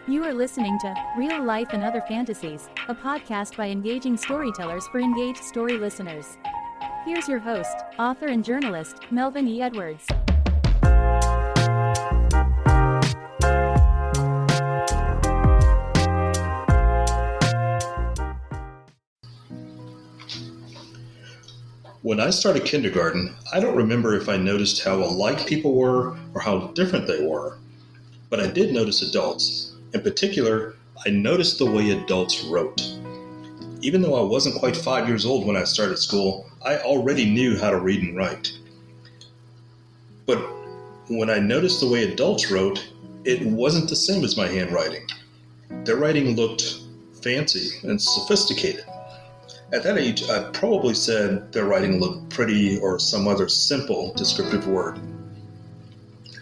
You are listening to Real Life and Other Fantasies, a podcast by engaging storytellers for engaged story listeners. Here's your host, author and journalist, Melvin E. Edwards. When I started kindergarten, I don't remember if I noticed how alike people were or how different they were. But I did notice adults. In particular, I noticed the way adults wrote. Even though I wasn't quite 5 years old when I started school, I already knew how to read and write. But when I noticed the way adults wrote, it wasn't the same as my handwriting. Their writing looked fancy and sophisticated. At that age, I probably said their writing looked pretty or some other simple descriptive word.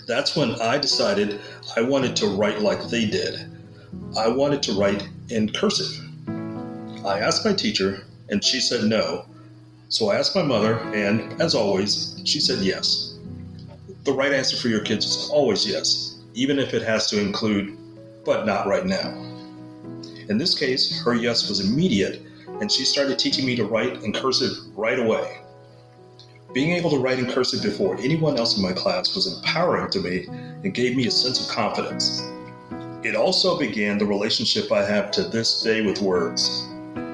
That's when I decided I wanted to write like they did. I wanted to write in cursive. I asked my teacher, and she said no. So I asked my mother, and as always, she said yes. The right answer for your kids is always yes, even if it has to include, but not right now. In this case, her yes was immediate, and she started teaching me to write in cursive right away. Being able to write in cursive before anyone else in my class was empowering to me and gave me a sense of confidence. It also began the relationship I have to this day with words.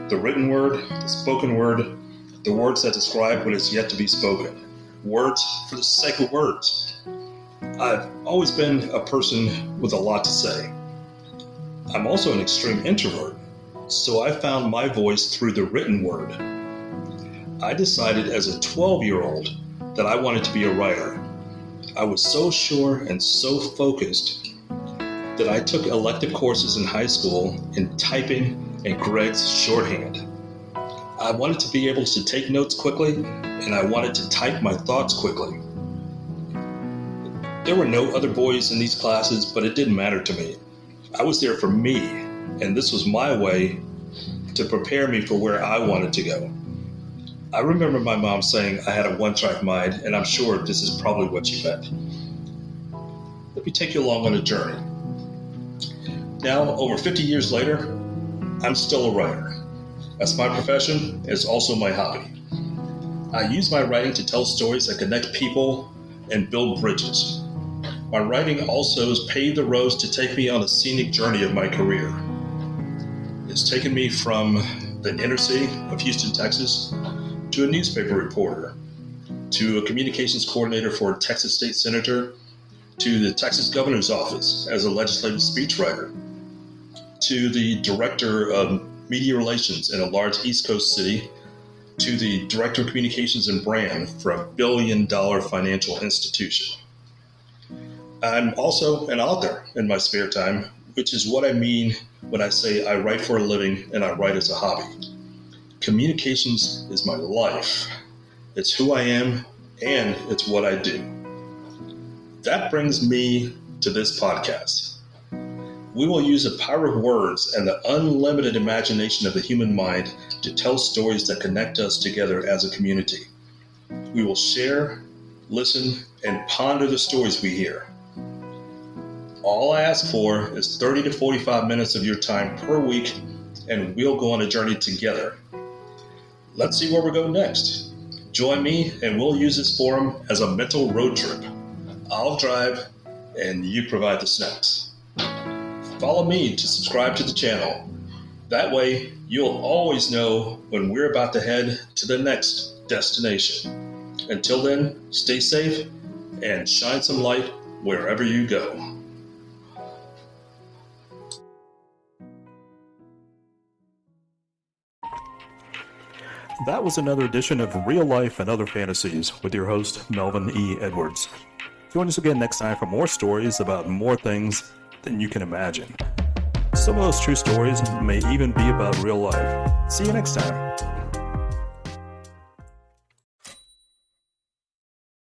The written word, the spoken word, the words that describe what is yet to be spoken. Words for the sake of words. I've always been a person with a lot to say. I'm also an extreme introvert. So I found my voice through the written word. I decided as a 12-year-old that I wanted to be a writer. I was so sure and so focused that I took elective courses in high school in typing and Greg's shorthand. I wanted to be able to take notes quickly, and I wanted to type my thoughts quickly. There were no other boys in these classes, but it didn't matter to me. I was there for me. And this was my way to prepare me for where I wanted to go. I remember my mom saying I had a one-track mind, and I'm sure this is probably what she meant. Let me take you along on a journey. Now, over 50 years later, I'm still a writer. That's my profession. It's also my hobby. I use my writing to tell stories that connect people and build bridges. My writing also has paved the roads to take me on a scenic journey of my career. It's taken me from the inner city of Houston, Texas, to a newspaper reporter, to a communications coordinator for a Texas state senator, to the Texas governor's office as a legislative speechwriter, to the director of media relations in a large East Coast city, to the director of communications and brand for a billion-dollar financial institution. I'm also an author in my spare time, which is what I mean when I say I write for a living and I write as a hobby. Communications is my life. It's who I am and it's what I do. That brings me to this podcast. We will use the power of words and the unlimited imagination of the human mind to tell stories that connect us together as a community. We will share, listen, and ponder the stories we hear. All I ask for is 30 to 45 minutes of your time per week, and we'll go on a journey together. Let's see where we go next. Join me, and we'll use this forum as a mental road trip. I'll drive, and you provide the snacks. Follow me to subscribe to the channel. That way, you'll always know when we're about to head to the next destination. Until then, stay safe and shine some light wherever you go. That was another edition of Real Life and Other Fantasies with your host, Melvin E. Edwards. Join us again next time for more stories about more things than you can imagine. Some of those true stories may even be about real life. See you next time.